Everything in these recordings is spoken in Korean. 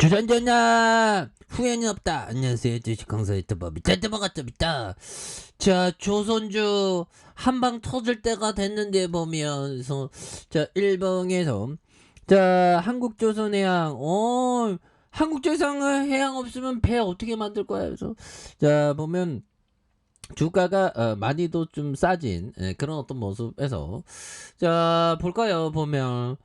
주전전야 후회는 없다. 안녕하세요. 주식강사 유튜버 미타트버가입니다. 자, 조선주 한방 터질 때가 됐는데 보면서 자, 일봉에서 자, 한국조선해양 한국조선해양 없으면 배 어떻게 만들 거야? 그래서 자, 보면 주가가 많이도 좀 싸진 그런 어떤 모습에서 자, 볼까요? 보면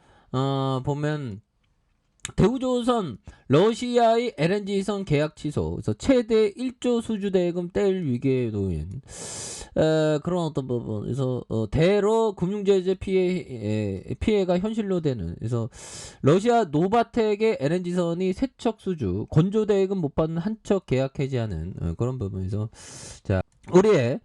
대우조선 러시아의 LNG선 계약 취소, 그래서 최대 1조 수주 대금 뗄 위기에 놓인 그런 어떤 부분에서 대러 금융제재 피해가 현실로 되는, 그래서 러시아 노바텍의 LNG선이 세척 수주 건조 대금 못 받는 한 척 계약 해지하는 그런 부분에서 자, 우리의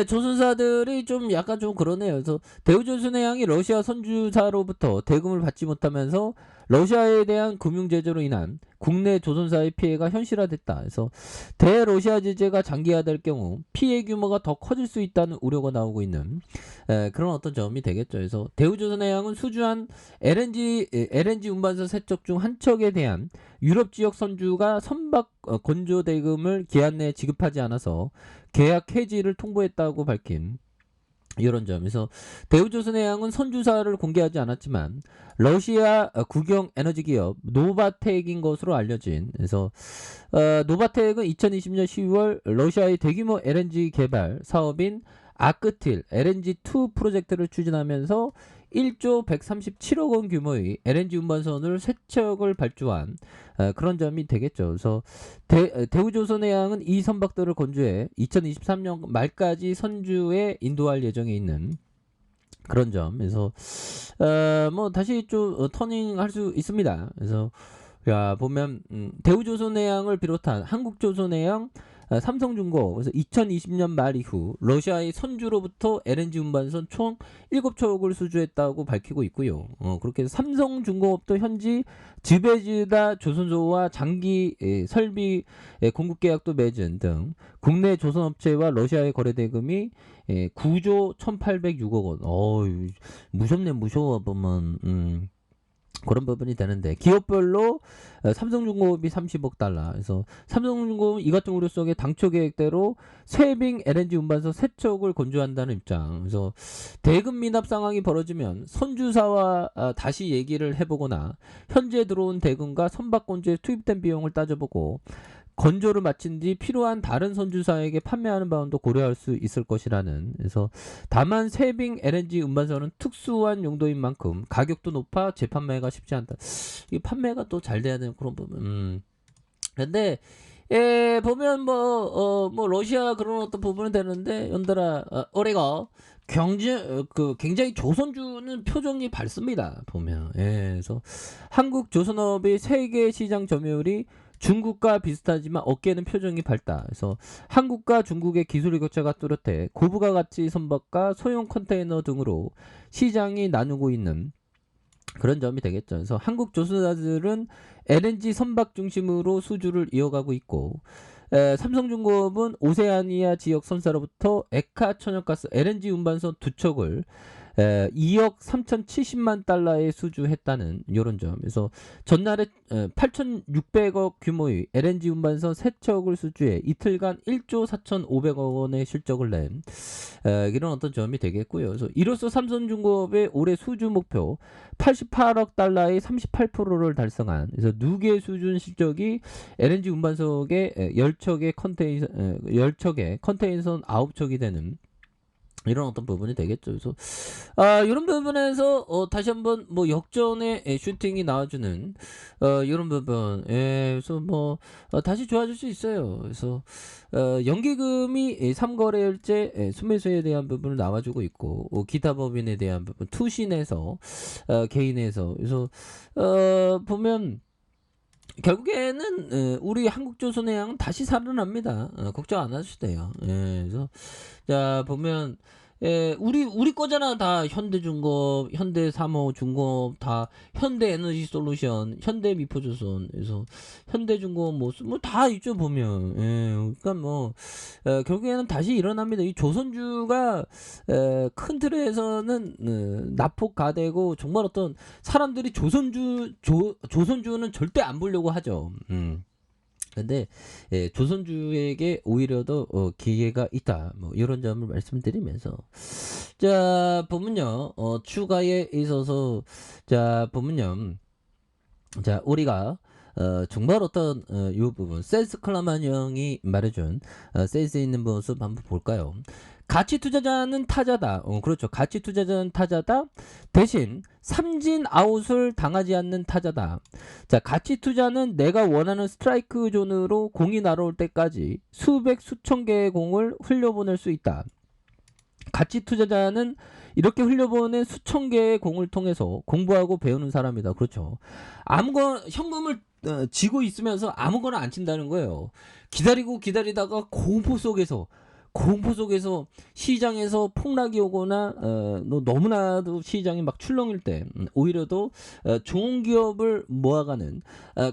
조선사들이 좀 약간 좀 그러네요. 그래서 대우조선해양이 러시아 선주사로부터 대금을 받지 못하면서 러시아에 대한 금융제재로 인한 국내 조선사의 피해가 현실화됐다. 그래서 대러시아 제재가 장기화될 경우 피해 규모가 더 커질 수 있다는 우려가 나오고 있는 그런 어떤 점이 되겠죠. 그래서 대우조선해양은 수주한 LNG 운반선 세 척 중 한 척에 대한 유럽 지역 선주가 선박 건조 대금을 기한 내에 지급하지 않아서 계약 해지를 통보했다고 밝힌 이런 점에서 대우조선해양은 선주사를 공개하지 않았지만 러시아 국영 에너지 기업 노바텍인 것으로 알려진, 그래서 노바텍은 2020년 10월 러시아의 대규모 LNG 개발 사업인 아크틸 LNG2 프로젝트를 추진하면서 1조 137억 원 규모의 LNG 운반선을 세 척을 발주한 그런 점이 되겠죠. 그래서 대우조선해양은 이 선박들을 건조해 2023년 말까지 선주에 인도할 예정에 있는 그런 점. 그래서 뭐 다시 좀 터닝할 수 있습니다. 그래서 야, 보면 대우조선해양을 비롯한 한국조선해양, 삼성중공, 그래서 2020년 말 이후 러시아의 선주로부터 LNG 운반선 총 7척을 수주했다고 밝히고 있고요. 그렇게 해서 삼성중공업도 현지 지베지다 조선소와 장기 설비 공급 계약도 맺은 등 국내 조선업체와 러시아의 거래 대금이 9조 1,806억 원. 무섭네, 무서워 보면. 그런 부분이 되는데, 기업별로 삼성중공업이 30억 달러, 그래서 삼성중공업은 이 같은 우려 속에 당초 계획대로 세빙 LNG 운반선 세 척을 건조한다는 입장. 그래서 대금 미납 상황이 벌어지면 선주사와 다시 얘기를 해보거나 현재 들어온 대금과 선박 건조에 투입된 비용을 따져보고 건조를 마친 뒤 필요한 다른 선주사에게 판매하는 방안도 고려할 수 있을 것이라는. 그래서 다만 세빙 LNG 운반선은 특수한 용도인 만큼 가격도 높아 재판매가 쉽지 않다. 이 판매가 또 잘 돼야 되는 그런 부분. 근데 보면 뭐 러시아 그런 어떤 부분은 되는데 연달아 올해가 굉장히 조선주는 표정이 밝습니다. 보면 그래서 한국 조선업의 세계 시장 점유율이 중국과 비슷하지만 어깨는 표정이 밝다. 그래서 한국과 중국의 기술 격차가 뚜렷해 고부가 가치 선박과 소형 컨테이너 등으로 시장이 나누고 있는 그런 점이 되겠죠. 그래서 한국 조선사들은 LNG 선박 중심으로 수주를 이어가고 있고, 삼성중공업은 오세아니아 지역 선사로부터 에카 천연가스 LNG 운반선 두 척을 2억 3,070만 달러에 수주했다는 이런 점. 그래서 전날에 8,600억 규모의 LNG 운반선 세 척을 수주해 이틀간 1조 4,500억 원의 실적을 낸 이런 어떤 점이 되겠고요. 그래서 이로써 삼성중공업의 올해 수주 목표 88억 달러의 38%를 달성한, 그래서 누계 수준 실적이 LNG 운반선의 10척의 컨테이너선 9척이 되는 이런 어떤 부분이 되겠죠. 그래서 이런 부분에서 다시 한번 뭐 역전의 슈팅이 나와주는 이런 부분, 그래서 뭐 다시 좋아질 수 있어요. 그래서 연기금이 3거래일제 순매수에 대한 부분을 나와주고 있고, 기타 법인에 대한 부분, 투신에서 개인에서, 그래서 보면 결국에는 우리 한국조선해양은 다시 살아납니다. 걱정 안 하셔도 돼요. 그래서 자, 보면 우리 거잖아. 다 현대중공업, 현대사모중공업, 다 현대에너지솔루션, 현대미포조선, 그래서 현대중공업 뭐 다 있죠 보면. 그러니까 뭐 결국에는 다시 일어납니다. 이 조선주가 큰 틀에서는 납폭가되고 정말 어떤 사람들이 조선주는 절대 안 보려고 하죠. 근데 조선주에게 오히려 더 기회가 있다. 뭐 이런 점을 말씀드리면서 자 보면요. 추가에 있어서 자 보면요. 자 우리가 정말 어떤 요 부분 센스 클라만 형이 말해준 센스 있는 모습 한번 볼까요? 가치 투자자는 타자다. 그렇죠. 가치 투자자는 타자다. 대신 삼진 아웃을 당하지 않는 타자다. 자, 가치 투자는 내가 원하는 스트라이크 존으로 공이 날아올 때까지 수백 수천 개의 공을 흘려보낼 수 있다. 가치 투자자는 이렇게 흘려보낸 수천 개의 공을 통해서 공부하고 배우는 사람이다. 그렇죠. 아무거나 현금을 쥐고 있으면서 아무거나 안 친다는 거예요. 기다리다가 공포 속에서 시장에서 폭락이 오거나 너무나도 시장이 막 출렁일 때 오히려 더 좋은 기업을 모아가는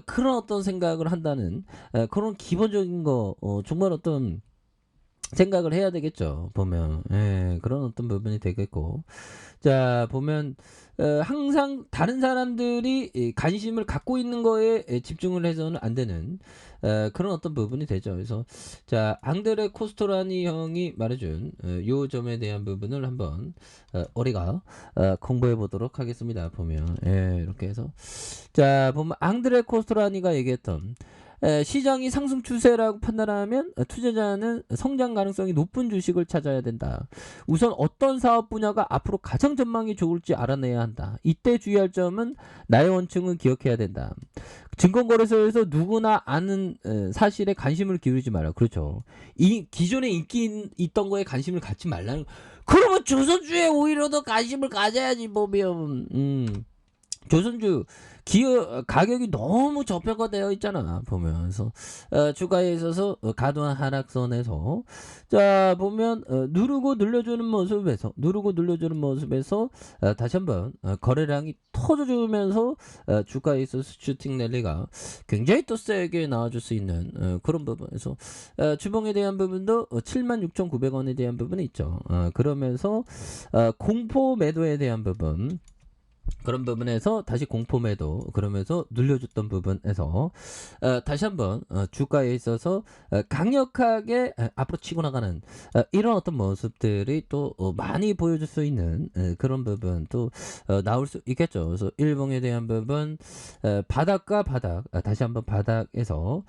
그런 어떤 생각을 한다는 그런 기본적인 거 정말 어떤 생각을 해야 되겠죠. 보면 그런 어떤 부분이 되겠고 자 보면 항상 다른 사람들이 관심을 갖고 있는 거에 집중을 해서는 안 되는 그런 어떤 부분이 되죠. 그래서 자 앙드레 코스토라니 형이 말해준 요 점에 대한 부분을 한번 우리가 공부해 보도록 하겠습니다. 보면 이렇게 해서 자 보면 앙드레 코스토라니가 얘기했던 시장이 상승 추세라고 판단하면 투자자는 성장 가능성이 높은 주식을 찾아야 된다. 우선 어떤 사업 분야가 앞으로 가장 전망이 좋을지 알아내야 한다. 이때 주의할 점은 나의 원칙은 기억해야 된다. 증권거래소에서 누구나 아는 사실에 관심을 기울이지 마라. 그렇죠. 이 기존에 인기 있던 거에 관심을 갖지 말라는. 그러면 조선주에 오히려 더 관심을 가져야지 보면. 조선주 기업 가격이 너무 저평가되어 있잖아 보면서 주가에 있어서 과도한 하락선에서 자 보면 누르고 눌러주는 모습에서 다시 한번 거래량이 터져주면서 주가에 있어서 슈팅 랠리가 굉장히 또 세게 나와줄 수 있는 그런 부분에서 주봉에 대한 부분도 76,900원에 대한 부분이 있죠. 그러면서 공포 매도에 대한 부분 그런 부분에서 다시 공포 매도 그러면서 눌려줬던 부분에서 다시 한번 주가에 있어서 강력하게 앞으로 치고 나가는 이런 어떤 모습들이 또 많이 보여줄 수 있는 그런 부분 또 나올 수 있겠죠. 그래서 일봉에 대한 부분 바닥과 바닥 다시 한번 바닥에서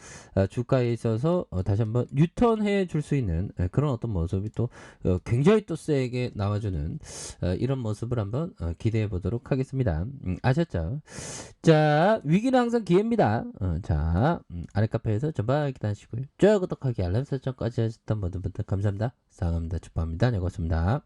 주가에 있어서 다시 한번 유턴해 줄 수 있는 그런 어떤 모습이 또 굉장히 또 세게 나와주는 이런 모습을 한번 기대해 보도록 하겠습니다. 아셨죠? 자, 위기는 항상 기회입니다. 자, 아래 카페에서 전방 기다리시고요. 좋아요, 구독하기, 알람 설정까지 하셨던 모든 분들 감사합니다. 사랑합니다. 축복합니다. 네, 고맙습니다.